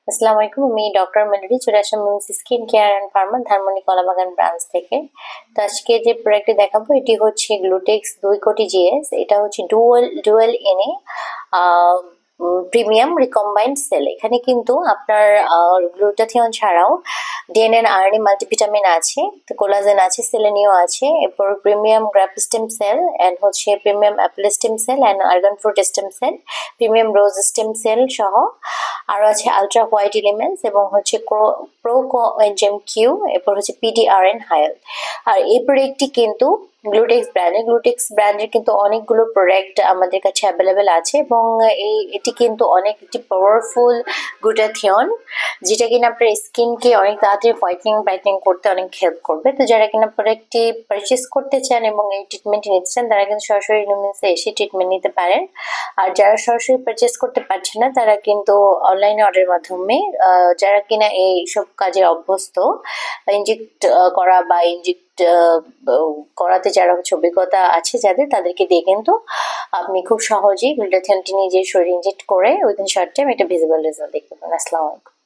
আসসালামু আলাইকুম। আমি ডক্টর মেলোডি চলে আসলাম Mims skin care and pharma Dhanmondi Kalabagan branch থেকে। তো আজকে যে প্রোডাক্টটি দেখাবো এটি হচ্ছে গ্লুটেক্স 2 কোটি জিএস। এটা হচ্ছে ডুয়েল এনে প্রিমিয়াম রিকম্বাইন্ড সেল। এখানে কিন্তু আপনার গ্লুটাথিয়ন ছাড়াও ডিএনএ আরএনএ মাল্টিভিটামিন আছে, তো কোলাজেন আছে, সেলেনিও আছে, এরপর premium grape stem cell and হচ্ছে premium apple stem cell and argan fruit stem cell, premium rose stem cell সহ আরো আছে আলট্রা হোয়াইট এলিমেন্টস এবং হচ্ছে প্রো এনজাইম কিউ, এরপর হচ্ছে পিডিআরএন হায়াল। আর এই প্রোডাক্টটি কিন্তু গ্লুটেক্স ব্র্যান্ডের কিন্তু অনেকগুলো প্রোডাক্ট আমাদের কাছে অ্যাভেলেবেল আছে এবং এটি কিন্তু অনেক একটি পাওয়ারফুল গ্লুটাথিয়ন, যেটা কিনা আপনার স্কিনকে অনেক তাড়াতাড়ি ব্রাইটেনিং করতে অনেক হেল্প করবে। তো যারা কিনা প্রোডাক্টটি পারচেস করতে চান এবং এই ট্রিটমেন্টটি নিতে চান তারা কিন্তু সরাসরি লুমিন্সে এসে ট্রিটমেন্ট নিতে পারেন। আর যারা সরাসরি পারচেস করতে পারছে না তারা কিন্তু অনলাইনে অর্ডারের মাধ্যমে, যারা কিনা এই সব কাজে অভ্যস্ত, ইনজেক্ট করা বা ইনজেক্ট করাতে যারা হচ্ছে অভিজ্ঞতা আছে যাদের, তাদেরকে দিয়ে কিন্তু আপনি খুব সহজেই গ্লুটাথিয়নটি নিজের শরীরে ইনজেক্ট করে উইদিন শর্ট টাইম একটা ভিজিবল রেজাল্ট দেখতে পাবেন। আসসালামু আলাইকুম।